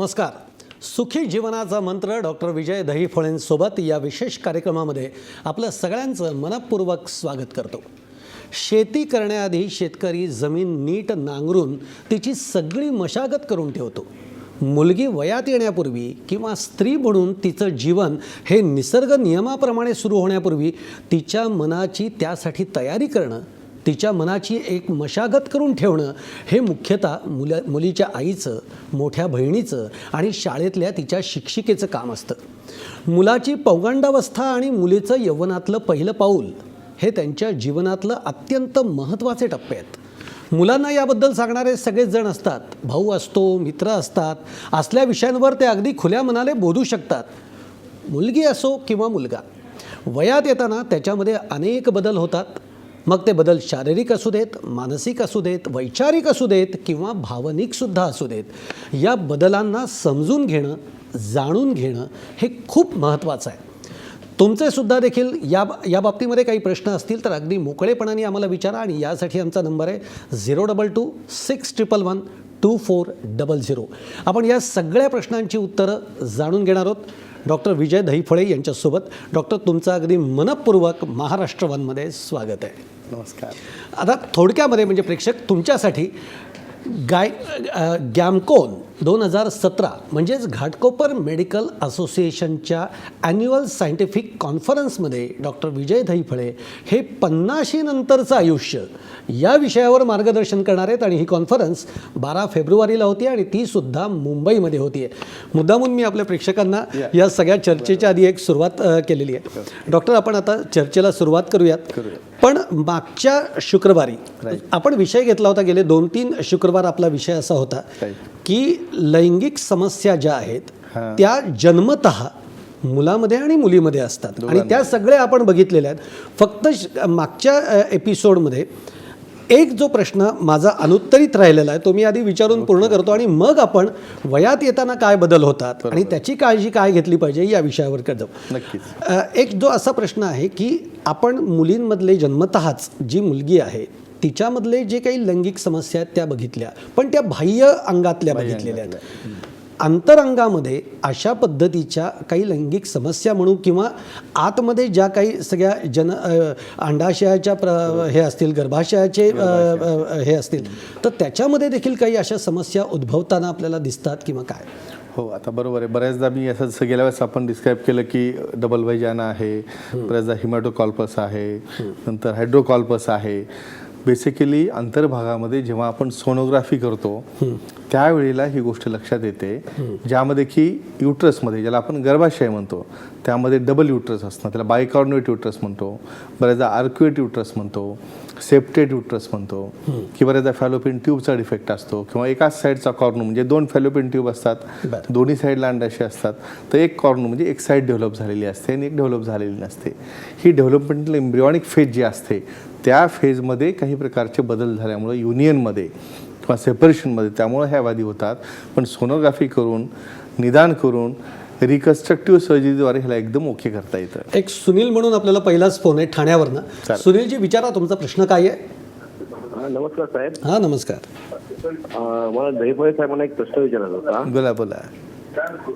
नमस्कार. सुखी जीवनाचा मंत्र डॉक्टर विजय दहीफळेंसोबत या विशेष कार्यक्रमामध्ये आपलं सगळ्यांचं मनपूर्वक स्वागत करतो. शेती करण्याआधी शेतकरी जमीन नीट नांगरून तिची सगळी मशागत करून ठेवतो. मुलगी वयात येण्यापूर्वी किंवा स्त्री म्हणून तिचं जीवन हे निसर्ग नियमाप्रमाणे सुरू होण्यापूर्वी तिच्या मनाची त्यासाठी तयारी करणं, तिच्या मनाची एक मशागत करून ठेवणं हे मुख्यतः मुलीच्या आईचं, मोठ्या बहिणीचं आणि शाळेतल्या तिच्या शिक्षिकेचं काम असतं. मुलाची पौगंडावस्था आणि मुलीचं यौवनातलं पहिलं पाऊल हे त्यांच्या जीवनातलं अत्यंत महत्त्वाचे टप्पे आहेत. मुलांना याबद्दल सांगणारे सगळेच जण असतात. भाऊ असतो, मित्र असतात. असल्या विषयांवर ते अगदी खुल्या मनाने बोलू शकतात. मुलगी असो किंवा मुलगा, वयात येताना त्याच्यामध्ये अनेक बदल होतात. मग ते बदल शारीरिक असू देत, मानसिक असू देत, वैचारिक असू देत किंवा भावनिकसुद्धा असू देत. या बदलांना समजून घेणं, जाणून घेणं हे खूप महत्त्वाचं आहे. तुमचेसुद्धा देखील या बाबतीमध्ये काही प्रश्न असतील तर अगदी मोकळेपणाने आम्हाला विचारा आणि यासाठी आमचा नंबर आहे 022-611-2400. आपण या सगळ्या प्रश्नांची उत्तरं जाणून घेणार आहोत डॉक्टर विजय दहीफळे यांच्यासोबत. डॉक्टर, तुमचं अगदी मनपूर्वक महाराष्ट्र वनमध्ये स्वागत आहे. नमस्कार. आता थोडक्यामध्ये म्हणजे प्रेक्षक तुमच्यासाठी गॅमकॉन 2017 म्हणजेच घाटकोपर मेडिकल असोसिएशनच्या ॲन्युअल सायंटिफिक कॉन्फरन्समध्ये डॉक्टर विजय दहीफळे हे 50 नंतरचं आयुष्य या विषयावर मार्गदर्शन करणार आहेत. आणि ही कॉन्फरन्स 12 फेब्रुवारीला होती आणि तीसुद्धा मुंबईमध्ये होती आहे. मुद्दामून मी आपल्या प्रेक्षकांना या सगळ्या चर्चेच्या आधी एक सुरुवात केलेली आहे. डॉक्टर, आपण आता चर्चेला सुरुवात करूयात. पण मागच्या शुक्रवारी आपण विषय घेतला होता. गेले 2-3 शुक्रवार आपला विषय असा होता की लैंगिक समस्या ज्या आहेत त्या जन्मतः मुलामध्ये आणि मुलीमध्ये असतात आणि त्या सगळ्या आपण बघितलेल्या आहेत. फक्त मागच्या एपिसोडमध्ये एक जो प्रश्न माझा अनुत्तरित राहिलेला आहे तो मी आधी विचारून पूर्ण करतो आणि मग आपण वयात येताना काय बदल होतात आणि त्याची काळजी काय घेतली पाहिजे या विषयावर जाऊ. नक्कीच. एक जो असा प्रश्न आहे की आपण मुलींमधले जन्मतःच जी मुलगी आहे तिच्यामधले जे काही लैंगिक समस्या आहेत त्या बघितल्या, पण त्या बाह्य अंगातल्या बघितलेल्या आहेत. अंतरंगामध्ये अशा पद्धतीच्या काही लैंगिक समस्या म्हणू किंवा आतमध्ये ज्या काही सगळ्या अंडाशयाच्या हे असतील, गर्भाशयाचे हे असतील, तर त्याच्यामध्ये देखील काही अशा समस्या उद्भवताना आपल्याला दिसतात किंवा काय? हो, आता बरोबर आहे. बऱ्याचदा मी असं जसं गेल्या वेळेस आपण डिस्क्राईब केलं की डबल व्हाजिना आहे, बऱ्याचदा हिमॅटोकॉल्पस आहे, नंतर हायड्रोकॉल्पस आहे. बेसिकली अंतर्भागामध्ये जेव्हा आपण सोनोग्राफी करतो त्यावेळेला ही गोष्ट लक्षात येते, ज्यामध्ये की युट्रसमध्ये, ज्याला आपण गर्भाशय म्हणतो, त्यामध्ये डबल युट्रस असणं, त्याला बायकॉर्नुएट युट्रस म्हणतो, बऱ्याचदा आर्क्युएट युट्रस म्हणतो, सेप्टेड युट्रस म्हणतो, की बऱ्याचदा फॅलोपियन ट्यूबचा डिफेक्ट असतो किंवा एकाच साईडचा कॉर्नू, म्हणजे 2 फॅलोपियन ट्यूब असतात, दोन्ही साईडला अंडाशय असतात, तर एक कॉर्नू म्हणजे एक साईड डेव्हलप झालेली असते आणि एक डेव्हलप झालेली नसते. ही डेव्हलपमेंटल एम्ब्रियॉनिक फेज जी असते त्या फेजमध्ये काही प्रकारचे बदल झाल्यामुळे युनियनमध्ये किंवा सेपरेशनमध्ये त्यामुळे ह्या व्याधी होतात. पण सोनोग्राफी करून, निदान करून, रिकन्स्ट्रक्टिव्ह सर्जरीद्वारे ह्याला एकदम ओके करता येतं. एक सुनील म्हणून आपल्याला पहिलाच फोन आहे ठाण्यावरनं. सुनीलजी, विचारा तुमचा प्रश्न काय आहे? नमस्कार साहेब. हां, नमस्कार. मला दहीफळे साहेबांना एक प्रश्न विचारायचा होता. बोला बोला.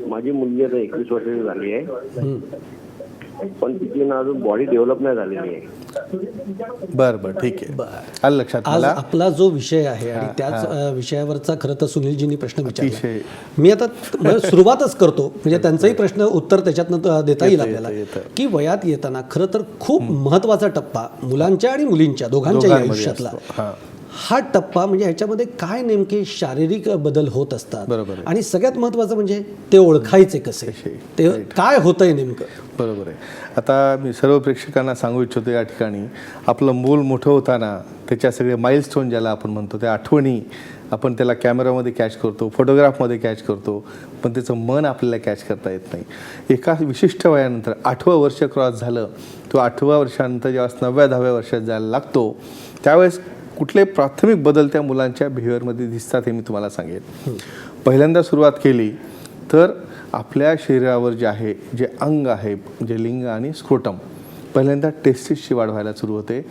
माझी मुलगी आता 21 वर्षाची झाली आहे, पण तिची ना अजून बॉडी डेव्हलप नाही झालेली आहे. बरं, ठीक आहे. आलं लक्षात. आज आपला जो विषय आहे आणि त्याच विषयावरचा खरं तर सुनीलजींनी प्रश्न विचारला. मी आता सुरुवातच करतो म्हणजे त्यांचाही प्रश्न उत्तर त्याच्यातनं देता येईल आपल्याला. की वयात येताना खरं तर खूप महत्त्वाचा टप्पा मुलांच्या आणि मुलींच्या दोघांच्या आयुष्यातला हा टप्पा, म्हणजे ह्याच्यामध्ये काय नेमके शारीरिक बदल होत असतात आणि सगळ्यात महत्त्वाचं म्हणजे ते ओळखायचे कसे, ते काय होतंय नेमकं. बरोबर आहे. आता मी सर्व प्रेक्षकांना सांगू इच्छितो या ठिकाणी, आपलं मूल मोठं होताना त्याच्या सगळे माइलस्टोन ज्याला आपण म्हणतो त्या आठवणी आपण त्याला कॅमेरामध्ये कॅच करतो, फोटोग्राफमध्ये कॅच करतो, पण त्याचं मन आपल्याला कॅच करता येत नाही. एका विशिष्ट वयानंतर 8वं वर्ष क्रॉस झालं, तो 8व्या वर्षानंतर ज्यावेळेस 9व्या-10व्या वर्षात जायला लागतो त्यावेळेस कुठले प्राथमिक बदल त्या मुलांच्या बिहेवियरमध्ये दिसतात हे मी तुम्हाला सांगेन. पहिल्यांदा सुरुवात केली तर आपल्या शरीरावर जे आहे, जे अंग आहे, म्हणजे लिंग आणि स्क्रोटम, पहिल्यांदा टेस्टिसची वाढ व्हायला सुरू होते.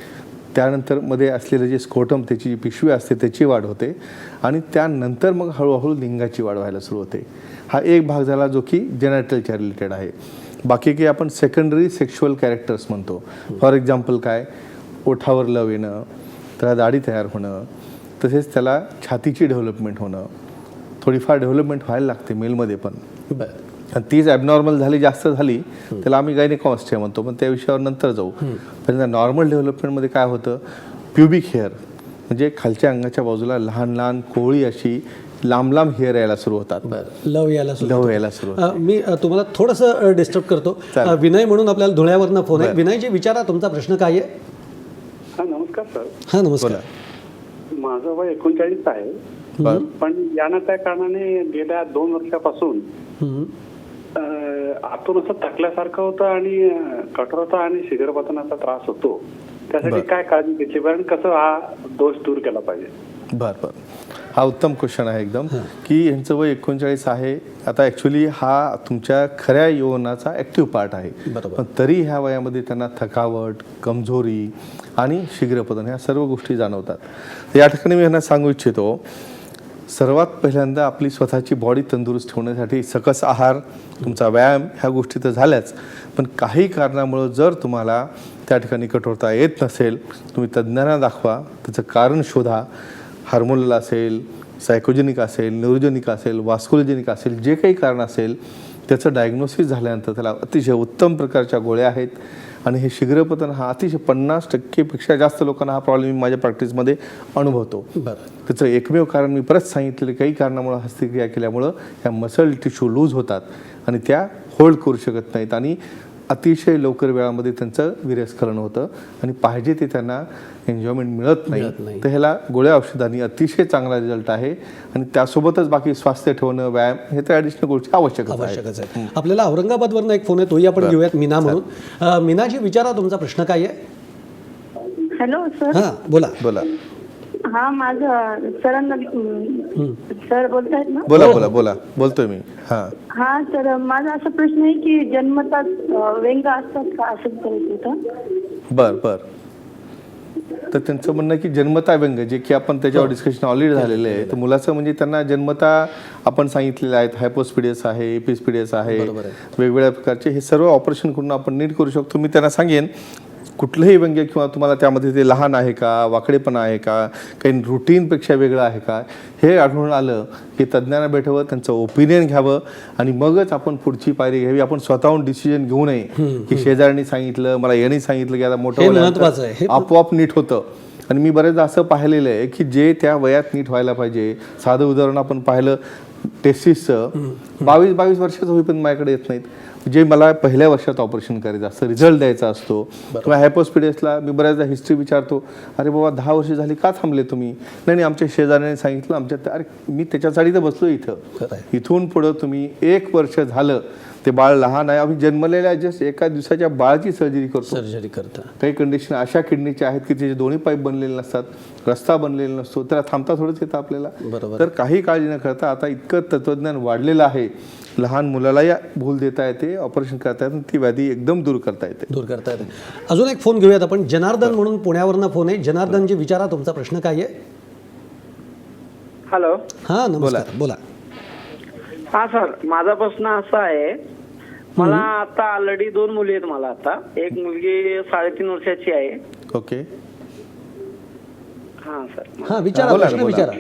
त्यानंतर मध्ये असलेलं जे स्कोटम त्याची जी पिशवी असते त्याची वाढ होते आणि त्यानंतर मग हळूहळू लिंगाची वाढ व्हायला सुरू होते. हा एक भाग झाला जो की जेनेटलच्या रिलेटेड आहे. बाकी काही आपण सेकंडरी सेक्शुअल कॅरेक्टर्स म्हणतो. फॉर एक्झाम्पल काय, ओठावर लव येणं, त्याला दाढी तयार होणं, तसेच त्याला छातीची डेव्हलपमेंट होणं, थोडीफार डेव्हलपमेंट व्हायला लागते मेलमध्ये पण. बरं. आणि तीच ॲबनॉर्मल झाली, जास्त झाली, त्याला आम्ही गायनेकॉस्टिया म्हणतो, पण त्या विषयावर नंतर जाऊ. पण नॉर्मल डेव्हलपमेंटमध्ये काय होतं, प्युबिक हेअर म्हणजे खालच्या अंगाच्या बाजूला लहान लहान कोळी अशी लांब लांब हेअर यायला सुरू होतात. लव यायला सुरू मी तुम्हाला थोडंसं डिस्टर्ब करतो. विनय म्हणून आपल्याला धुळ्यावरनं फोन आहे. विनयजी विचारा, तुमचा प्रश्न काय आहे? हा नमस्कार सर. हां नमस्कार. माझं वय 39 आहे. पण यानं त्या कारणाने गेल्या 2 वर्षापासून आतून असं थकल्यासारखं होतं आणि कठोरता आणि शिगरपतनाचा त्रास होतो. त्यासाठी काय काळजी घेतली पाहिजे, कसं हा दोष दूर केला पाहिजे? बरं. हा उत्तम क्वेश्चन आहे एकदम, की यांचं वय 39 आहे. आता ॲक्च्युली हा तुमच्या खऱ्या यौवनाचा ॲक्टिव्ह पार्ट आहे, पण तरी ह्या वयामध्ये त्यांना थकावट, कमजोरी आणि शीघ्रपतन ह्या सर्व गोष्टी जाणवतात. या ठिकाणी मी यांना सांगू इच्छितो, सर्वात पहिल्यांदा आपली स्वतःची बॉडी तंदुरुस्त ठेवण्यासाठी सकस आहार, तुमचा व्यायाम ह्या गोष्टी तर झाल्याच, पण काही कारणामुळं जर तुम्हाला त्या ठिकाणी कठोरता येत नसेल, तुम्ही तज्ज्ञांना दाखवा, त्याचं कारण शोधा. हार्मोनल असेल, सायकोजेनिक असेल, न्यूरोजेनिक असेल, वास्कुलोजेनिक असेल, जे काही कारण असेल त्याचं डायग्नोसिस झाल्यानंतर त्याला अतिशय उत्तम प्रकारच्या गोळ्या आहेत. आणि हे शीघ्रपतन हा अतिशय 50%पेक्षा जास्त लोकांना हा प्रॉब्लेम माझ्या प्रॅक्टिसमध्ये अनुभवतो. त्याचं एकमेव कारण मी परत सांगितलेलं, काही कारणामुळं हस्तक्रिया केल्यामुळं ह्या मसल टिश्यू लूज होतात आणि त्या होल्ड करू शकत नाहीत आणि अतिशय लवकर वेळामध्ये त्यांचं विरस्खलन होतं आणि पाहिजे ते त्यांना एन्जॉयमेंट मिळत नाही. तर ह्याला गोळ्या औषधांनी अतिशय चांगला रिझल्ट आहे आणि त्यासोबतच बाकी स्वास्थ्य ठेवणं, व्यायाम हे तर ॲडिशनल गोष्टी आवश्यकच आहे. आपल्याला औरंगाबादवरनं एक फोन आहे, तोही आपण घेऊयात. मीना म्हणून. मीनाजी विचारा, तुमचा प्रश्न काय आहे? Hello sir. हां बोला. हा माझं सरांना सर बोलतायत ना? बोला बोलतोय मी. हा सर, माझा असा प्रश्न आहे की जन्मतात व्यंग असतात का असं विचारायचं. बर. तर त्यांचं म्हणणं आहे की जन्मता व्यंग, जे की आपण त्याच्यावर डिस्कशन ऑलरेडी झालेलं आहे. तर मुलाचं म्हणजे त्यांना जन्मता आपण सांगितलेले आहेत, हायपोस्पिडियस आहे, एपिस्पिडियस आहे, वेगवेगळ्या प्रकारचे हे सर्व ऑपरेशन करून आपण नीट करू शकतो. मी त्यांना सांगेन कुठलंही व्यंग्य किंवा तुम्हाला त्यामध्ये ते लहान आहे का, वाकडेपणा आहे का, काही रुटीनपेक्षा वेगळं आहे का, हे आढळून आलं की तज्ज्ञांना भेटावं, त्यांचं ओपिनियन घ्यावं आणि मगच आपण पुढची पायरी घ्यावी. आपण स्वतःहून डिसिजन घेऊ नये की शेजाऱ्यांनी सांगितलं, मला यांनी सांगितलं की आता मोठं आपोआप नीट होतं. आणि मी बरेचदा असं पाहिलेलं आहे की जे त्या वयात नीट व्हायला पाहिजे, साधं उदाहरण आपण पाहिलं टेस्टिसचं, 22 वर्षाचं होईपर्यंत माझ्याकडे येत नाहीत. जे मला पहिल्या वर्षात ऑपरेशन करायचं असतं, रिझल्ट द्यायचा असतो. किंवा हायपोस्पिडियसला मी बऱ्याचदा हिस्ट्री विचारतो, अरे बाबा 10 वर्ष झाली का थांबले तुम्ही? नाही आमच्या शेजाऱ्याने सांगितलं, आमच्या अरे मी त्याच्यासाठी तर बसलो इथं. इथून पुढं तुम्ही 1 वर्ष झालं, ते बाळ लहान आहे, आम्ही जन्मलेल्या जस्ट 1 दिवसाच्या बाळाची सर्जरी करतो. काही कंडिशन अशा किडनीच्या आहेत की त्याचे दोन्ही पाईप बनलेले नसतात, रस्ता बनलेला नसतो, त्याला थांबता थोडंच येतं आपल्याला. तर काही काळजी न करता आता इतकं तत्वज्ञान वाढलेलं आहे, लहान मुलाला या भूल देता येते, ऑपरेशन करता येते, ती व्याधी एकदम दूर करता येते. अजून एक फोन घेऊयात आपण. जनार्दन म्हणून पुण्यावरनं फोन आहे. जनार्दनजी विचारा, तुमचा प्रश्न काय आहे? हॅलो. हां नमस्कार, बोला. हा सर, माझा प्रश्न असा आहे, मला आता ऑलरेडी 2 मुली आहेत. मला आता एक मुलगी 3.5 वर्षाची आहे. ओके. हा सर. हां विचारा, प्रश्न विचारा.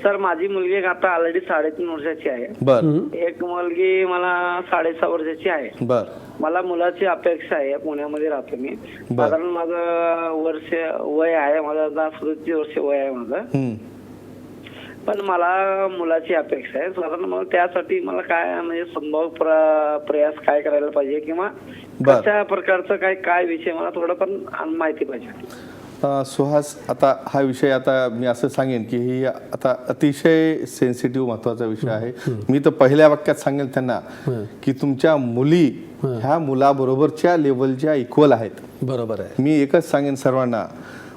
सर माझी मुलगी आता ऑलरेडी 3.5 वर्षाची आहे. एक मुलगी मला 6.5 वर्षाची आहे. मला मुलाची अपेक्षा आहे. पुण्यामध्ये राहतो मी. साधारण माझं वय आहे, माझं 37 वर्ष वय आहे माझं. पण मला मुलाची अपेक्षा आहे. साधारण मला त्यासाठी मला काय म्हणजे संभाव्य प्रयास काय करायला पाहिजे किंवा कशा प्रकारचं काय विषय मला थोडं पण माहिती पाहिजे. सुहास, आता हा विषय आता मी असं सांगेन की ही आता अतिशय सेन्सिटिव्ह महत्वाचा विषय आहे. मी तर पहिल्या वाक्यात सांगेन त्यांना की तुमच्या मुली ह्या मुलाबरोबरच्या लेवलच्या इक्वल आहेत. बरोबर आहे. मी एकच सांगेन सर्वांना,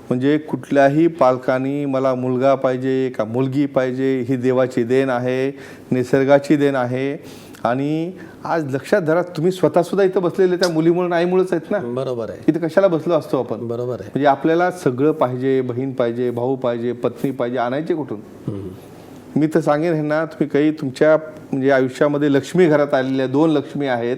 म्हणजे कुठल्याही पालकांनी मला मुलगा पाहिजे का मुलगी पाहिजे, ही देवाची देण आहे, निसर्गाची देण आहे आणि आज लक्षात धरा, तुम्ही स्वतः सुद्धा इथं बसलेले त्या मुलीमुळे आईमुळेच आहेत ना. बरोबर आहे, इथं कशाला बसलो असतो आपण? बरोबर आहे. म्हणजे आपल्याला सगळं पाहिजे, बहीण पाहिजे, भाऊ पाहिजे, पत्नी पाहिजे, आणायचे कुठून? मी तर सांगेन ह्यांना, तुम्ही काही तुमच्या म्हणजे आयुष्यामध्ये लक्ष्मी घरात आलेल्या 2 लक्ष्मी आहेत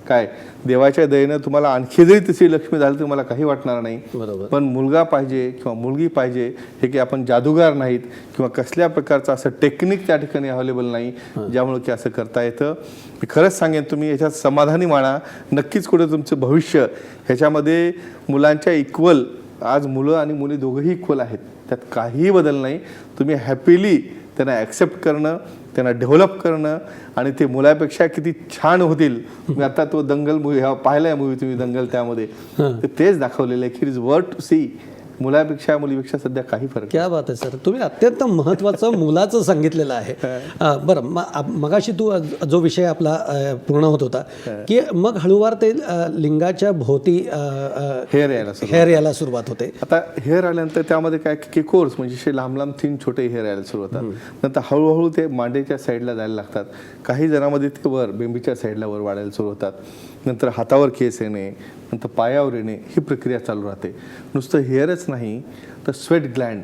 काय, देवाच्या दयेनं तुम्हाला आणखी जरी तिसरी लक्ष्मी झाली तर मला काही वाटणार नाही. बरोबर. पण मुलगा पाहिजे किंवा मुलगी पाहिजे, हे की आपण जादूगार नाहीत किंवा कसल्या प्रकारचं असं टेक्निक त्या ठिकाणी अवेलेबल नाही ज्यामुळे की असं करता येतं. मी खरंच सांगेन, तुम्ही याच्यात समाधानी माना. नक्कीच कुठे तुमचं भविष्य ह्याच्यामध्ये मुलांच्या इक्वल, आज मुलं आणि मुली दोघंही इक्वल आहेत, त्यात काहीही बदल नाही. तुम्ही हॅपीली त्यांना ॲक्सेप्ट करणं, त्यांना डेव्हलप करणं आणि ते मुलापेक्षा किती छान होतील. मी आता तो दंगल मूवी पाहिलाय, मूवी तुम्ही दंगल, त्यामध्ये तर तेच दाखवलेलं आहे की इज वर्थ टू सी. मुलापेक्षा मुलीपेक्षा सध्या काही फरक क्या बात आहे सर, तुम्ही अत्यंत महत्त्वाचं मुलाचं सांगितलेलं आहे. बरं, मगाशी तू जो विषय आपला पूर्ण होत होता की मग हळूवार ते लिंगाच्या भोवती हेअर यायला सुरुवात होते. आता हेअर आल्यानंतर त्यामध्ये काय की कोर्स म्हणजे असे लांब लांब 3 छोटे हेअर यायला सुरू होतात. नंतर हळूहळू ते मांडीच्या साईडला जायला लागतात. काही जणांमध्ये ते वर बेंबीच्या साईडला वर वाढायला सुरू होतात. नंतर हातावर केस येणे, नंतर पायावर येणे, ही प्रक्रिया चालू राहते. नुसतं हेअरच नाही तर स्वेट ग्लँड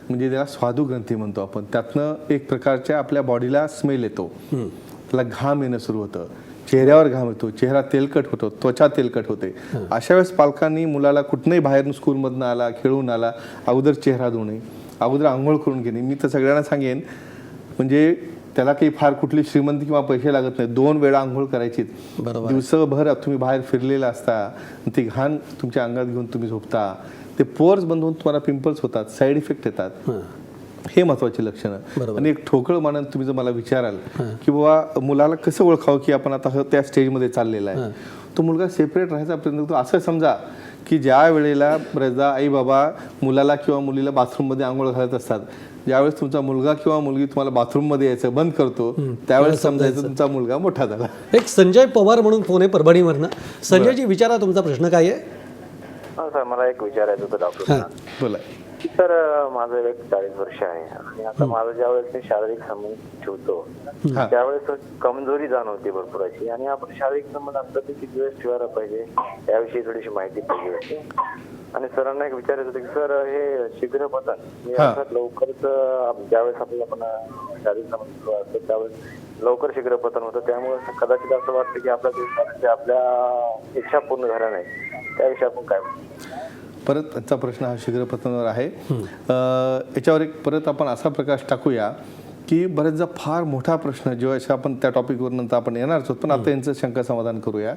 म्हणजे त्याला स्वादू ग्रंथी म्हणतो आपण, त्यातनं एक प्रकारच्या आपल्या बॉडीला स्मेल येतो, त्याला घाम येणं सुरू होतं, चेहऱ्यावर घाम येतो, चेहरा तेलकट होतो, त्वचा तेलकट होते. अशा वेळेस पालकांनी मुलाला कुठनंही बाहेरून स्कूलमधनं आला, खेळून आला, अगोदर चेहरा धुणे, अगोदर आंघोळ करून घेणे. मी तर सगळ्यांना सांगेन, म्हणजे त्याला काही फार कुठली श्रीमंती किंवा पैसे लागत नाही, 2 वेळा आंघोळ करायचीच. दिवसभर तुम्ही बाहेर फिरलेला असता, ती घाण तुमच्या अंगात घेऊन तुम्ही झोपता, ते पोर्स बंद होऊन तुम्हाला पिंपल्स होतात, साईड इफेक्ट येतात. हे महत्वाची लक्षणं. आणि एक ठोकळ मानून तुम्ही जर मला विचाराल की बाबा मुलाला कसं ओळखावं की आपण आता त्या स्टेजमध्ये चाललेला आहे, तो मुलगा सेपरेट राहायचा प्रयत्न करतो. असं समजा की ज्या वेळेला बरेचदा आई बाबा मुलाला किंवा मुलीला बाथरूममध्ये आंघोळ घालत असतात, ज्यावेळेस तुमचा मुलगा किंवा मुलगी तुम्हाला बाथरूममध्ये यायचं बंद करतो, त्यावेळेस समजायचं तुमचा मुलगा मोठा झाला. एक संजय पवार म्हणून फोन आहे परभणीवरनं. संजयजी विचारा, तुमचा प्रश्न काय आहे? हा सर, मला एक विचारायचं होतं डॉक्टरांना. बोला. सर, माझं वय 40 वर्ष आहे आणि आता माझं ज्यावेळेस मी शारीरिक संबंध ठेवतो त्यावेळेस कमजोरी जाणवते भरपूर अशी, आणि आपण शारीरिक संबंध असतात ते किती वेळेस ठेवायला पाहिजे याविषयी थोडीशी माहिती पाहिजे होती. आणि सरांना एक विचारायचं होतं की सर, हे शीघ्रपतन हे अर्थात लवकरच ज्यावेळेस आपल्याला पण शारीरिक संबंध असतो त्यावेळेस लवकर शीघ्रपतन होतं, त्यामुळे कदाचित असं वाटतं की आपल्या इच्छा पूर्ण झाल्या नाही, त्याविषयी आपण काय म्हणतो? परत त्यांचा प्रश्न हा शीघ्रपतनावर आहे. याच्यावर एक परत आपण असा प्रकाश टाकूया की बरेचदा फार मोठा प्रश्न जेव्हा आपण त्या टॉपिकवर नंतर आपण येणारच आहोत, पण आता यांचं शंका समाधान करूया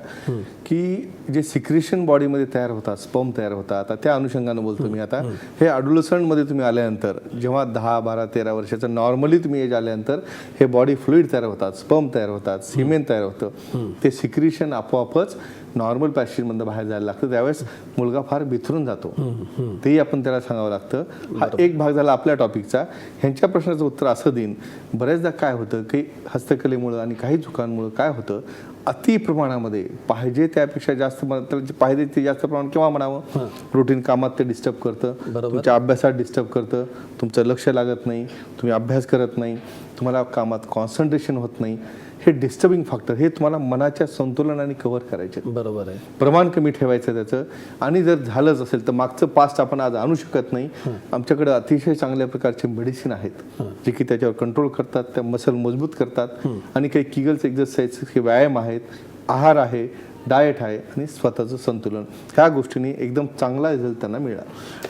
की जे सिक्रेशन बॉडीमध्ये तयार होतात, स्पर्म तयार होतात, आता त्या अनुषंगानं बोलतो मी. आता हे अडोलसंटमध्ये तुम्ही आल्यानंतर जेव्हा 10, 12, 13 वर्षाचं नॉर्मली तुम्ही एज आल्यानंतर हे बॉडी फ्लुइड तयार होतात, स्पर्म तयार होतात, सिमेन तयार होतं, ते सिक्रेशन आपोआपच नॉर्मल पॅशनमधनं बाहेर जायला लागतं. त्यावेळेस मुलगा फार बिथरून जातो, तेही आपण त्याला सांगावं लागतं. हा एक भाग झाला आपल्या टॉपिकचा. ह्यांच्या प्रश्नाचं उत्तर असं देईन, बऱ्याचदा काय होतं काही हस्तकलेमुळं आणि काही चुकांमुळं काय होतं, अति प्रमाणामध्ये पाहिजे त्यापेक्षा जास्त, पाहिजे ते जास्त प्रमाण केव्हा म्हणावं, रुटीन कामात ते डिस्टर्ब करतं, तुमच्या अभ्यासात डिस्टर्ब करतं, तुमचं लक्ष लागत नाही, तुम्ही अभ्यास करत नाही, तुम्हाला कामात कॉन्सन्ट्रेशन होत नाही. हे डिस्टर्बिंग फॅक्टर हे तुम्हाला मनाच्या संतुलनाने कव्हर करायचे. बरोबर आहे. प्रमाण कमी ठेवायचं त्याचं. आणि जर झालंच असेल तर मागचं पास्ट आपण आज आणू शकत नाही. आमच्याकडे अतिशय चांगल्या प्रकारचे मेडिसिन आहेत जे की त्याच्यावर कंट्रोल करतात, त्या मसल मजबूत करतात. आणि काही किगल्स एक्सरसाइज हे व्यायाम आहेत, आहार आहे, डाएट आहे आणि स्वतःचं संतुलन, ह्या गोष्टींनी एकदम चांगला रिझल्ट त्यांना मिळाला.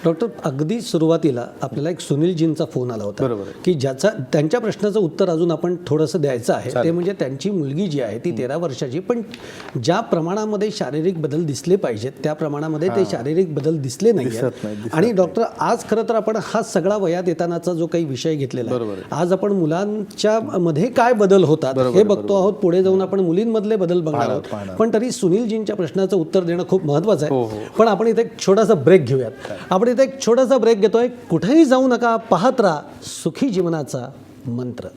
डॉक्टर, अगदी सुरुवातीला आपल्याला एक सुनीलजींचा फोन आला होता, बरोबर, की ज्याचा त्यांच्या प्रश्नाचं उत्तर अजून आपण थोडंसं द्यायचं आहे. ते म्हणजे त्यांची मुलगी जी आहे ती 13 वर्षाची, पण ज्या प्रमाणामध्ये शारीरिक बदल दिसले पाहिजेत त्या प्रमाणामध्ये ते शारीरिक बदल दिसले नाही. आणि डॉक्टर, आज खरं तर आपण हा सगळा वयात येतानाचा जो काही विषय घेतलेला आहे, आज आपण मुलांच्या मध्ये काय बदल होतात हे बघतो आहोत, पुढे जाऊन आपण मुलींमधले बदल बघणार आहोत. पण तरी सुनीलजींच्या प्रश्नाचं उत्तर देणं खूप महत्त्वाचं आहे. पण आपण इथे एक छोटासा ब्रेक घेऊयात. आपण इथे एक छोटासा ब्रेक घेतोय. कुठेही जाऊ नका, पाहत राहा सुखी जीवनाचा मंत्र.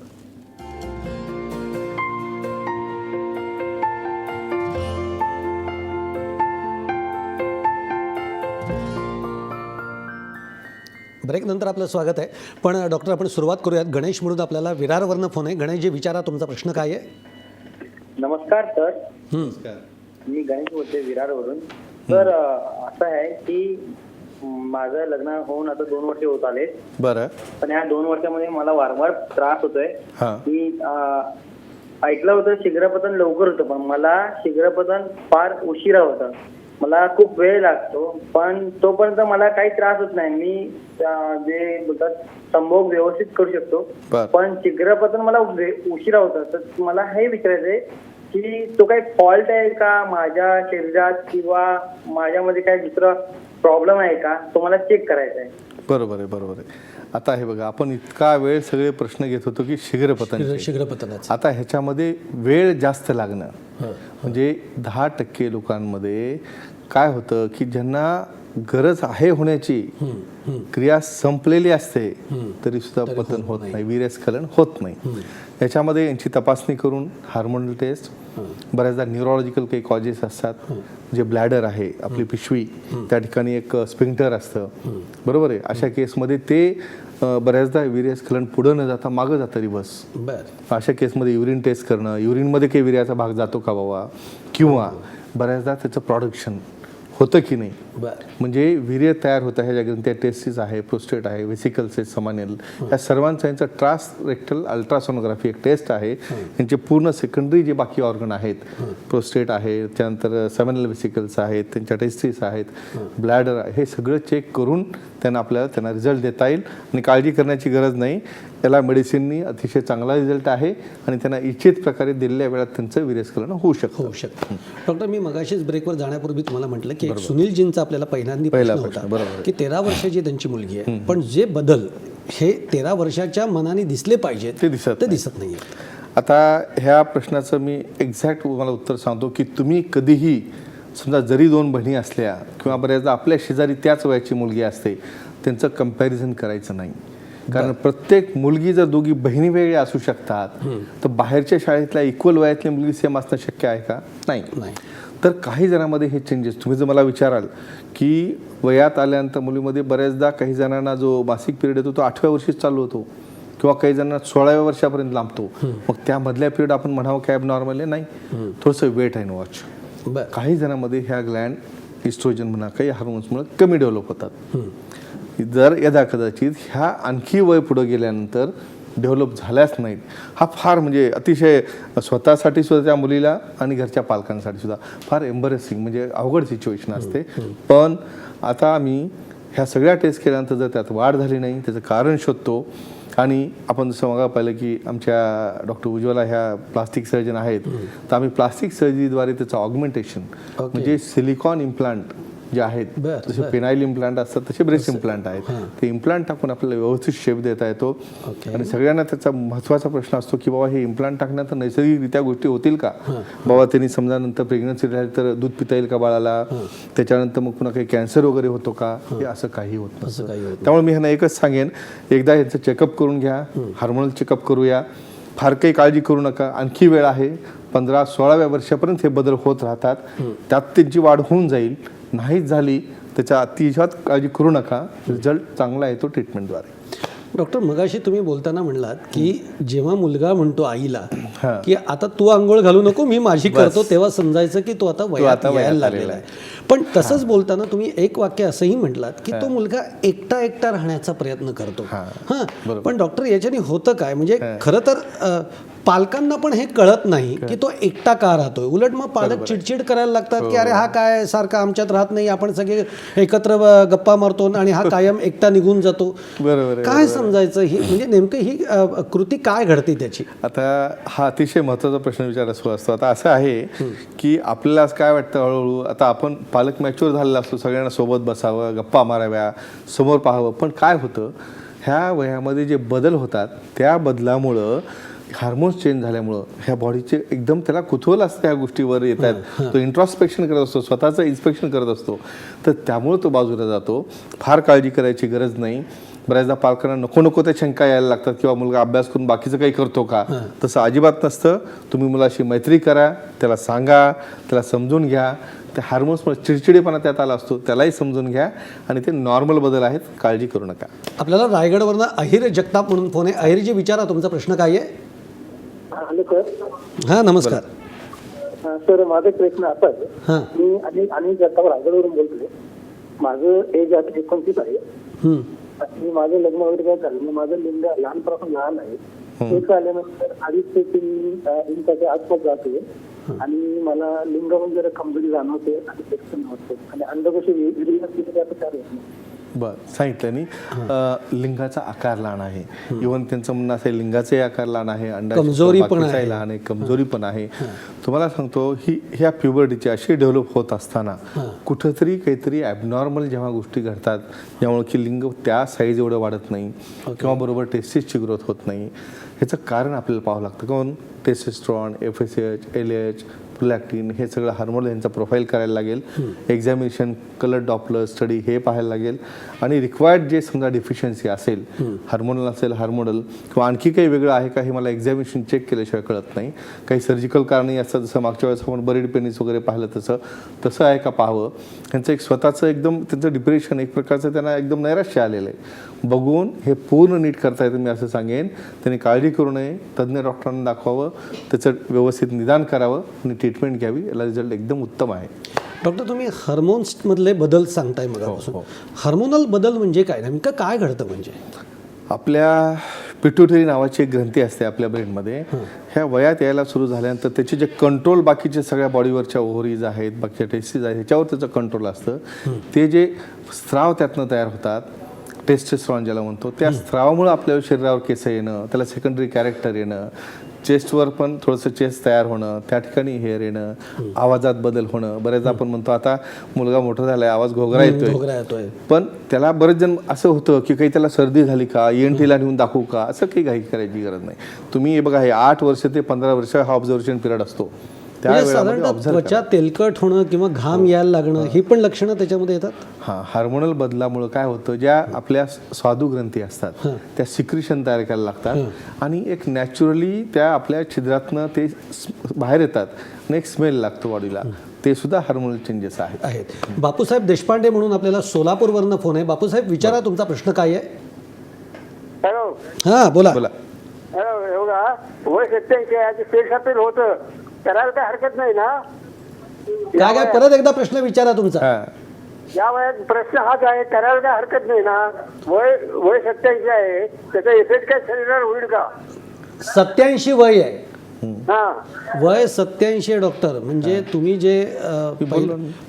ब्रेक नंतर आपलं स्वागत आहे. पण डॉक्टर, आपण सुरुवात करूयात. गणेश म्हणून आपल्याला विरारवरनं फोन आहे. गणेशजी विचारा, तुमचा प्रश्न काय आहे? नमस्कार सर, हं. मी गणेश बोलते विरारवरून. तर असं आहे की माझं लग्न होऊन आता 2 वर्ष होत आले. बरं. पण या 2 वर्षामध्ये मला वारंवार त्रास होतोय. हां. मी ऐकलं होतं शीघ्रपतन लवकर होतं, पण मला शीघ्रपतन फार उशिरा होतं. मला खूप वेळ लागतो, पण तोपर्यंत मला काही त्रास होत नाही. मी जे बोलतात संभोग व्यवस्थित करू शकतो, बरं. पण शीघ्रपतन मला उशिरा होतं. तर मला हे विचारायचंय की तो काही फॉल्ट आहे का माझ्या शरीरात, किंवा माझ्यामध्ये काही दुसरा प्रॉब्लेम आहे का, तो मला चेक करायचा आहे. बरोबर आहे, बरोबर आहे. आता हे बघा, आपण इतका वेळ सगळे प्रश्न घेत होतो की शीघ्रपतन. शीघ्रपतनाचं. आता ह्याच्यामध्ये वेळ जास्त लागणं, म्हणजे 10% लोकांमध्ये काय होतं की ज्यांना गरज आहे होण्याची, क्रिया संपलेली असते तरी सुद्धा पतन होत नाही, वीर्यस्खलन होत नाही. याच्यामध्ये यांची तपासणी करून हार्मोनल टेस्ट, बऱ्याचदा न्यूरोलॉजिकल काही कॉजेस असतात, जे ब्लॅडर आहे आपली पिशवी, त्या ठिकाणी एक स्पिंक्टर असतं, बरोबर आहे. अशा केसमध्ये ते बऱ्याचदा वीर्यस्खलन पुढं न जाता मागं जातं, रिव्हर्स. बरं. अशा केसमध्ये युरिन टेस्ट करणं, युरिनमध्ये काही वीर्याचा भाग जातो का बाबा, किंवा बऱ्याचदा त्याचं प्रोडक्शन होतं की नाही, बरं. म्हणजे वीर्य तयार होतं ह्या जागेत. त्या टेस्टिस आहे, प्रोस्टेट आहे, व्हेसिकल्स आहेत, समानेल, या सर्वांचा यांचं ट्रान्स रेक्टल अल्ट्रासोनोग्राफी एक टेस्ट आहे. यांचे पूर्ण सेकंडरी जे बाकी ऑर्गन आहेत, प्रोस्टेट आहे, त्यानंतर समानेल व्हेसिकल्स आहेत, त्यांच्या टेस्टिस आहेत, ब्लॅडर आहे, हे सगळं चेक करून त्यांना रिझल्ट देता येईल. आणि काळजी करण्याची गरज नाही, याला मेडिसिननी अतिशय चांगला रिझल्ट आहे आणि त्यांना इच्छित प्रकारे दिलेल्या वेळात त्यांचं वीर्यस्खलन होऊ शकतं. डॉक्टर, मी मगाशीच ब्रेकवर जाण्यापूर्वी तुम्हाला म्हटलं की एक सुनीलजींचा आपल्याला पहिल्यांदा प्रश्न होता की 13 वर्षाची त्यांची मुलगी आहे, पण जे बदल हे 13 वर्षाच्या मनाने दिसले पाहिजेत ते दिसत नाहीये. आता ह्या प्रश्नाचं मी एक्झॅक्ट तुम्हाला उत्तर सांगतो की तुम्ही कधीही समजा जरी 2 बहिणी असल्या किंवा बऱ्याचदा आपल्या शेजारी त्याच वयाची मुलगी असते, त्यांचं कंपॅरिझन करायचं नाही. कारण प्रत्येक मुलगी जर दोघी बहिणी वेगळ्या असू शकतात, तर बाहेरच्या शाळेतल्या इक्वल वयातली मुलगी सेम असणं शक्य आहे का? नाही. तर काही जणांमध्ये हे चेंजेस, तुम्ही जर मला विचाराल की वयात आल्यानंतर मुलीमध्ये बऱ्याचदा काही जणांना जो मासिक पिरियड येतो तो 8व्या वर्षीच चालू होतो, किंवा काही जणांना 16व्या वर्षापर्यंत लांबतो. मग त्यामधल्या पिरियड आपण म्हणावं की ॲबनॉर्मल आहे? नाही, थोडंसं वेट अँड वॉच. काही जणांमध्ये ह्या ग्लँड इस्ट्रोजन म्हणा काही हार्मोन्समुळे कमी डेव्हलप होतात. जर यदा कदाचित ह्या आणखी वय पुढे गेल्यानंतर डेव्हलप झाल्याच नाहीत, हा फार म्हणजे अतिशय स्वतःसाठी सुद्धा त्या मुलीला आणि घरच्या पालकांसाठी सुद्धा फार एम्बरेसिंग म्हणजे अवघड सिच्युएशन असते. पण आता आम्ही ह्या सगळ्या टेस्ट केल्यानंतर जर त्यात वाढ झाली नाही, त्याचं कारण शोधतो. आणि आपण जसं मग पाहिलं की आमच्या डॉक्टर उज्ज्वला ह्या प्लास्टिक सर्जन आहेत, तर आम्ही प्लास्टिक सर्जरीद्वारे त्याचं ऑगमेंटेशन म्हणजे सिलिकॉन इम्प्लांट जे आहेत, जसे पेनाइल इम्प्लांट असतात तसे ब्रेस्ट इम्प्लांट आहेत, ते इम्प्लांट टाकून आपल्याला व्यवस्थित शेप देता येतो. आणि सगळ्यांना त्याचा महत्त्वाचा प्रश्न असतो की बाबा हे इम्प्लांट टाकण्यात नैसर्गिकरित्या गोष्टी होतील का? बाबा त्यांनी समजा नंतर प्रेग्नन्सी राहिली तर दूध पिता येईल का बाळाला? त्याच्यानंतर मग पुन्हा काही कॅन्सर वगैरे होतो का? हे असं काही होत नाही. त्यामुळे मी ह्यांना एकच सांगेन, एकदा ह्यांचं चेकअप करून घ्या, हार्मोनल चेकअप करूया, फार काही काळजी करू नका, आणखी वेळ आहे. 15-16व्या वर्षापर्यंत हे बदल होत राहतात, त्यात त्यांची वाढ होऊन जाईल. नाहीच झाली त्याच्या अतिशय काळजी करू नका, रिझल्ट चांगला येतो ट्रीटमेंटद्वारे. डॉक्टर, मगाशी तुम्ही बोलताना म्हणलात की जेव्हा मुलगा म्हणतो आईला की आता तू आंघोळ घालू नको, मी माझी करतो, तेव्हा समजायचं की तो आता वयात यायला लागलेला आहे. पण तसंच बोलताना तुम्ही एक वाक्य असंही म्हटलात की तो मुलगा एकटा राहण्याचा प्रयत्न करतो. पण डॉक्टर, याच्याने होतं काय? म्हणजे खरं तर पालकांना पण हे कळत नाही की तो एकटा का राहतोय. उलट मग पालक चिडचिड करायला लागतात की अरे हा काय सारखा आमच्यात राहत नाही, आपण सगळे एकत्र गप्पा मारतो आणि हा कायम एकटा निघून जातो. काय समजायचं? ही म्हणजे नेमकं ही कृती काय घडते त्याची? आता हा अतिशय महत्त्वाचा प्रश्न विचारायचा असतो. आता असं आहे की आपल्याला काय वाटतं, हळूहळू आता आपण पालक मॅच्युअर झालेला असतो, सगळ्यांना सोबत बसावं, गप्पा माराव्या, समोर पाहावं. पण काय होतं, ह्या वयामध्ये जे बदल होतात त्या बदलामुळं, हार्मोन्स चेंज झाल्यामुळं ह्या बॉडीचे एकदम त्याला कुतूहल असतं ह्या गोष्टीवर येतात. तो इंट्रॉस्पेक्शन करत असतो, स्वतःचं इन्स्पेक्शन करत असतो, तर त्यामुळं तो बाजूला जातो. फार काळजी करायची गरज नाही. बऱ्याचदा पालकांना नको त्या शंका यायला लागतात किंवा मुलगा अभ्यास करून बाकीचं काही करतो का? तसं अजिबात नसतं. तुम्ही मुलाशी मैत्री करा, त्याला सांगा, त्याला समजून घ्या. त्या हार्मोन्समुळे चिडचिडेपणा त्यात आला असतो, त्यालाही समजून घ्या आणि ते नॉर्मल बदल आहेत, काळजी करू नका. आपल्याला रायगडवरनं अहिर जगताप म्हणून फोन आहे. अहिरजी, विचारा तुमचा प्रश्न काय आहे? Hello sir. हां, नमस्कार. सर माझा एक प्रश्न असा आहे, हां मी आणि जगताप रायगडवरून बोलतोय. माझं एज आता 29 आहे हं. आणि माझं लग्न वगैरे काय झालं नाही. माझं लिंग लहानपासून लहान आहे. एक आल्यानंतर 2.5 ते 3 इंचाच्या आसपास जातोय आणि मला लिंगामध्ये जरा कमजोरी जाणवते आणि सेक्शन होते आणि अंडकोशी विरळ चालू होत नाही. बर सांगितलं मी लिंगाचा आकार लहान आहे. इव्हन त्यांचं म्हणणं असेल लिंगाचाही आकार लहान आहे, कमजोरी पण बाकीचाही आहे. लहान आहे, कमजोरी पण आहे. तुम्हाला सांगतो ही ह्या प्युबर्टीची अशी डेव्हलप होत असताना कुठंतरी काहीतरी ॲबनॉर्मल जेव्हा गोष्टी घडतात ज्यामुळे की लिंग त्या साईज एवढं वाढत नाही किंवा बरोबर टेस्टिसची ग्रोथ होत नाही, ह्याचं कारण आपल्याला पाहावं लागतं. कोण टेस्टोस्टेरॉन, FSH, LH, प्रोलॅक्टिन हे सगळं हार्मोन यांचा प्रोफाईल करायला लागेल. एक्झामिनेशन, कलर डॉपलर स्टडी हे पाहायला लागेल आणि रिक्वायर्ड जे समजा डिफिशियन्सी असेल, हार्मोनल असेल, हार्मोनल किंवा आणखी काही वेगळं आहे का हे मला एक्झामिनेशन चेक केल्याशिवाय कळत नाही. काही सर्जिकल कारणही असतं, जसं मागच्या वेळेस आपण बरीड पेनिस वगैरे पाहिलं तसं आहे का पाहावं. त्यांचं एक स्वतःचं एकदम त्यांचं डिप्रेशन एक प्रकारचं त्यांना एकदम नैराश्य आलेलं आहे. बघून हे पूर्ण नीट करता येतं मी असं सांगेन. त्यांनी काळजी करू नये, तज्ज्ञ डॉक्टरांना दाखवावं, त्याचं व्यवस्थित निदान करावं आणि ट्रीटमेंट घ्यावी. याला रिझल्ट एकदम उत्तम आहे. डॉक्टर तुम्ही हार्मोन्समधले बदल सांगताय मगापासून. हार्मोनल बदल म्हणजे काय, नेमकं काय घडतं म्हणजे? आपल्या पिट्युटरी नावाची एक ग्रंथी असते आपल्या ब्रेनमध्ये. ह्या वयात यायला सुरू झाल्यानंतर त्याचे जे कंट्रोल बाकीचे सगळ्या बॉडीवरच्या ओव्हरीज आहेत, बाकीच्या टेस्टीज आहेत, ह्याच्यावर त्याचं कंट्रोल असतं. ते जे स्राव त्यातनं तयार होतात, टेस्टोस्टेरॉन ज्याला म्हणतो, त्या स्रावामुळे आपल्या शरीरावर केस येणं, त्याला सेकंडरी कॅरेक्टर येणं, चेस्टवर पण थोडंसं चेस्ट तयार होणं, त्या ठिकाणी हेअर येणं, आवाजात बदल होणं. बरेचदा आपण म्हणतो आता मुलगा मोठा झालाय, आवाज घोगरा येतोय, पण त्याला बरेच जण असं होतं की काही त्याला सर्दी झाली का, ENTला नेऊन दाखवू का, असं काही घाई करायची गरज नाही. तुम्ही हे बघा, हे 8 वर्ष ते 15 वर्ष हा ऑब्झर्वेशन पिरियड असतो. साधारणतः त्वचा तेलकट होणं किंवा घाम यायला लागणं ही पण लक्षणं त्याच्यामध्ये येतात. हां, हार्मोनल बदलामुळे काय होतं, ज्या आपल्या स्वादू ग्रंथी असतात त्या सिक्रिशन तयार करायला लागतात आणि एक नॅचरली त्या आपल्या छिद्रातनं ते बाहेर येतात आणि एक स्मेल लागतो बॉडीला. ते सुद्धा हार्मोनल चेंजेस आहेत. बापूसाहेब देशपांडे म्हणून आपल्याला सोलापूरवरनं फोन आहे. बापूसाहेब विचारा, तुमचा प्रश्न काय आहे? हॅलो. हां बोला. हॅलो. एवढा वय 87 सेक्स अपील होतं, करायला काय हरकत नाही ना? काय परत एकदा प्रश्न विचारा तुमचा. या वयात प्रश्न हाच आहे, करायला काय हरकत नाही ना? वय 87 आहे, त्याचा इफेक्ट काय शरीरावर होईल का? 87 वय आहे. हा, वय 87 डॉक्टर, म्हणजे तुम्ही जे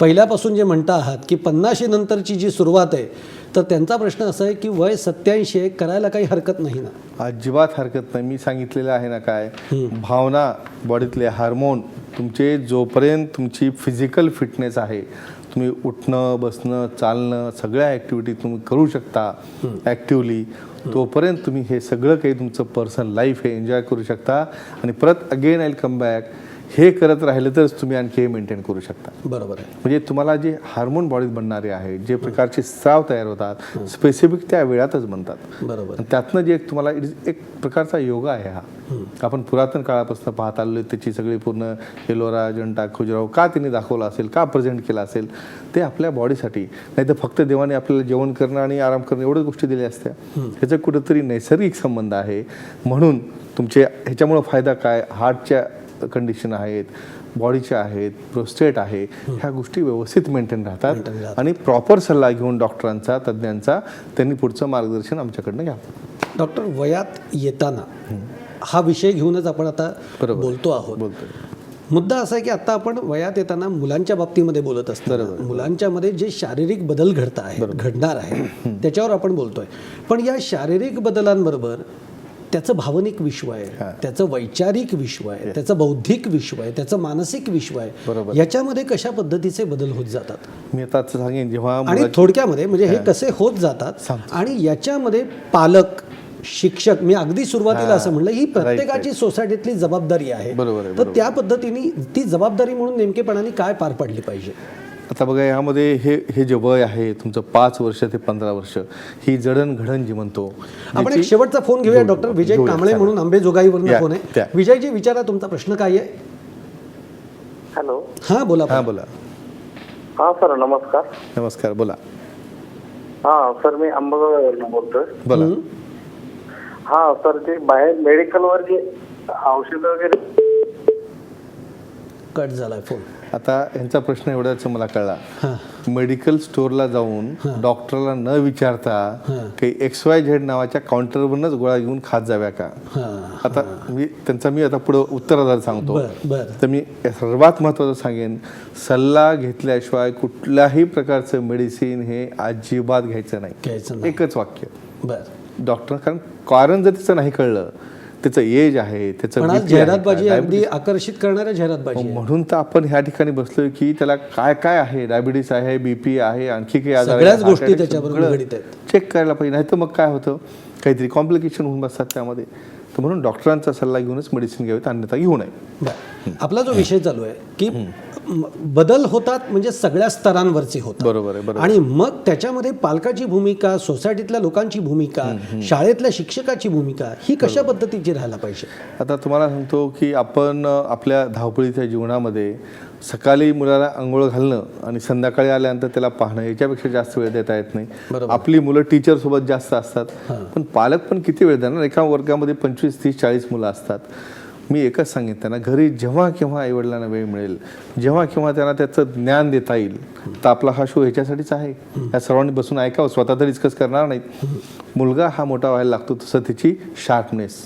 पहिल्यापासून जे म्हणता आहात की 50 नंतरची जी सुरुवात आहे, तर त्यांचा प्रश्न असा आहे की वय 87 आहे, करायला काही हरकत नाही ना? अजिबात हरकत नाही. मी सांगितलेलं आहे ना, काय भावना, बॉडीतले हार्मोन, तुमचे जोपर्यंत तुमची फिजिकल फिटनेस आहे, तुम्ही उठणं, बसणं, चालणं, सगळ्या ॲक्टिव्हिटी तुम्ही करू शकता ॲक्टिव्हली, तोपर्यंत तुम्ही हे सगळं काही तुमचं पर्सनल लाईफ हे एन्जॉय करू शकता. आणि परत again I will come back, हे करत राहिलं तरच तुम्ही आणखी हे मेंटेन करू शकता. बरोबर आहे. म्हणजे तुम्हाला जे हार्मोन बॉडीत बनणारे आहेत, जे प्रकारचे स्राव तयार होतात, स्पेसिफिक त्या वेळातच बनतात. बरोबर. त्यातनं जे तुम्हाला एक प्रकारचा योगा आहे हा. आपण पुरातन काळापासून पाहत आलेलो, त्याची सगळी पूर्ण एलोरा, अजंठा, खजुराहो का त्यांनी दाखवला असेल, का प्रेझेंट केला असेल, ते आपल्या बॉडीसाठी. नाही तर फक्त देवाने आपल्याला जेवण करणं आणि आराम करणं एवढ्याच गोष्टी दिल्या असत्या. ह्याचा कुठंतरी नैसर्गिक संबंध आहे. म्हणून तुमचे ह्याच्यामुळं फायदा काय, हार्टच्या कंडिशन आहेत, बॉडीच्या आहेत, प्रोस्टेट आहे, ह्या गोष्टी व्यवस्थित मेंटेन राहतात. आणि प्रॉपर सल्ला घेऊन डॉक्टरांचा, तज्ज्ञांचा, त्यांनी पुढचं मार्गदर्शन आमच्याकडनं घ्या. डॉक्टर, वयात येताना हा विषय घेऊनच आपण आता बोलतो आहोत. मुद्दा असा आहे की आता आपण वयात येताना मुलांच्या बाबतीमध्ये बोलत असतो. मुलांच्यामध्ये जे शारीरिक बदल घडणार आहे त्याच्यावर आपण बोलतोय. पण या शारीरिक बदलांबरोबर त्याचं भावनिक विश्व आहे, त्याचं वैचारिक विश्व आहे, त्याचं बौद्धिक विश्व आहे, त्याचं मानसिक विश्व आहे. याच्यामध्ये कशा पद्धतीचे बदल होत जातात? मी आता सांगेन, जेव्हा आणि थोडक्यामध्ये म्हणजे हे कसे होत जातात आणि याच्यामध्ये पालक, शिक्षक, मी अगदी सुरुवातीला असं म्हणलं, ही प्रत्येकाची सोसायटीतली जबाबदारी आहे. तर त्या पद्धतीने ती जबाबदारी म्हणून नेमकेपणाने काय पार पडली पाहिजे? आता बघा, यामध्ये हे जे वय आहे तुमचं 5 वर्ष ते 15 वर्ष, ही जडणघडण जी म्हणतो. आपण एक शेवटचा फोन घेऊया. डॉक्टर विजय कांबळे म्हणून अंबेजोगाईवरून फोन आहे. विजयजी विचारा, तुमचा प्रश्न काय आहे? हॅलो. हां बोला. बोला. हा सर, नमस्कार. नमस्कार, बोला. हा सर, मी अंबेजोगाईवरून बोलतोय. बोला. हा सर, ते बाहेर मेडिकलवर जे औषध वगैरे कट झाला फोन. आता यांचा प्रश्न एवढाच मला कळला. हां मेडिकल स्टोअरला जाऊन डॉक्टरला न विचारता काही XYZ नावाच्या काउंटरवरूनच गोळ्या घेऊन खात जाव्या का? आता मी आता पुढे उत्तरादार सांगतो. तर मी सर्वात महत्त्वाचं सांगेन, सल्ला घेतल्याशिवाय कुठल्याही प्रकारचं मेडिसिन हे अजिबात घ्यायचं नाही. एकच वाक्य. डॉक्टर कारण जर तिचं नाही कळलं, त्याचं एज आहे, त्याचं जाहिरातबाजी अगदी आकर्षित करणाऱ्या जाहिरातबाजी, म्हणून तर आपण ह्या ठिकाणी बसलोय की त्याला काय काय आहे, डायबिटीस आहे, BP आहे, आणखी काही आजार, सगळ्याच गोष्टी त्याच्याबरोबर चेक करायला पाहिजे. नाही तर मग काय होतं, काहीतरी कॉम्प्लिकेशन होऊन बसतात त्यामध्ये. तर म्हणून डॉक्टरांचा सल्ला घेऊनच मेडिसिन घ्यावेत, अन्यथा घेऊ नये. आपला जो विषय चालू आहे की बदल होतात म्हणजे सगळ्या स्तरांवरचे होतात. बरोबर आहे. आणि मग त्याच्यामध्ये पालकाची भूमिका, सोसायटीतल्या लोकांची भूमिका, शाळेतल्या शिक्षकाची भूमिका ही कशा पद्धतीची राहायला पाहिजे? आता तुम्हाला सांगतो की आपण आपल्या धावपळीच्या जीवनामध्ये सकाळी मुलाला आंघोळ घालणं आणि संध्याकाळी आल्यानंतर त्याला पाहणं याच्यापेक्षा जास्त वेळ देता येत नाही. आपली मुलं टीचर सोबत जास्त असतात, पण पालक पण किती वेळ देणार? एका वर्गामध्ये 25, 30, 40 मुलं असतात. मी एकच सांगेन त्यांना, घरी जेव्हा केव्हा आईवडिलांना वेळ मिळेल, जेव्हा केव्हा त्यांना त्याचं ज्ञान देता येईल, तर आपला हा शो ह्याच्यासाठीच आहे. या सर्वांनी बसून ऐकावं, स्वतः तर डिस्कस करणार नाहीत. मुलगा हा मोठा व्हायला लागतो तसं त्याची शार्पनेस,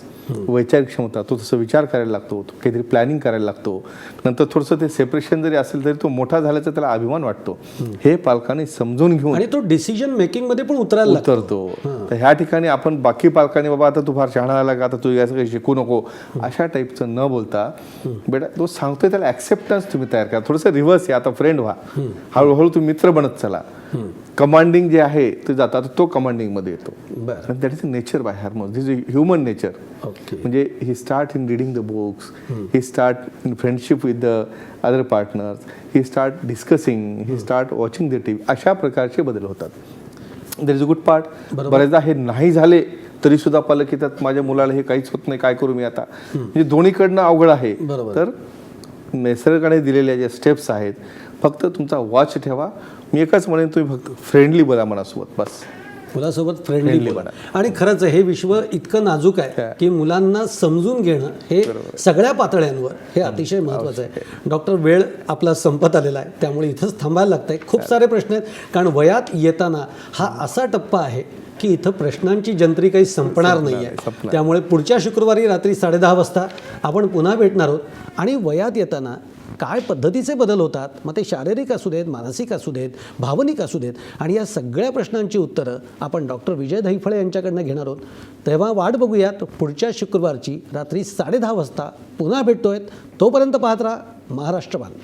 वैचारिक क्षमता, तो तसं विचार करायला लागतो, काहीतरी प्लॅनिंग करायला लागतो. नंतर थोडंसं ते सेपरेशन जरी असेल तरी तो मोठा झाल्याचा त्याला अभिमान वाटतो. हे पालकांनी समजून घेऊन, आणि तो डिसिजन मेकिंग मध्ये पण उतरतो. तर ह्या ठिकाणी आपण बाकी पालकांनी, बाबा आता तू फार शहाणा झाला का, आता तू याचं काही शिकू नको, अशा टाईपचं न बोलता, बेटा तो सांगतोय त्याला ऍक्सेप्टन्स तुम्ही तयार करा. थोडंसं रिव्हर्स आहे, आता फ्रेंड व्हा, हळूहळू तुम्ही मित्र बनत चला. कमांडिंग जे आहे ते जाता तो कमांडिंग मध्ये येतो. That is nature by hormone, this is human nature. म्हणजे he start in reading the books, he start in friendship with the other partners, he start discussing, he start watching the TV. अशा प्रकारचे बदल होतात. That is a good part. बरेचदा हे नाही झाले तरी सुद्धा पालक येतात, माझ्या मुलाला हे काहीच होत नाही, काय करू मी आता? म्हणजे दोन्हीकडनं अवघड आहे. तर निसर्गाने दिलेल्या ज्या स्टेप्स आहेत, फक्त तुमचा वॉच ठेवा. मी एकच म्हणेन, तुम्ही फक्त फ्रेंडली बोला मनासोबत, बस मुलासोबत फ्रेंडली बोला. आणि खरंच हे विश्व इतकं नाजूक आहे की मुलांना समजून घेणं हे सगळ्या पातळ्यांवर हे अतिशय महत्त्वाचं आहे. डॉक्टर, वेळ आपला संपत आलेला आहे, त्यामुळे इथंच थांबायला लागतंय. खूप सारे प्रश्न आहेत, कारण वयात येताना हा असा टप्पा आहे की इथं प्रश्नांची जंत्री काही संपणार नाही आहे. त्यामुळे पुढच्या शुक्रवारी रात्री 10:30 वाजता आपण पुन्हा भेटणार आहोत. आणि वयात येताना काय पद्धतीचे बदल होतात, मग ते शारीरिक असू देत, मानसिक असू देत, भावनिक असू देत, आणि या सगळ्या प्रश्नांची उत्तरं आपण डॉक्टर विजय दहिफळे यांच्याकडनं घेणार आहोत. तेव्हा वाट बघूयात पुढच्या शुक्रवारची रात्री 10:30 वाजता पुन्हा भेटतोय. तोपर्यंत पाहत राहा महाराष्ट्रवाणी.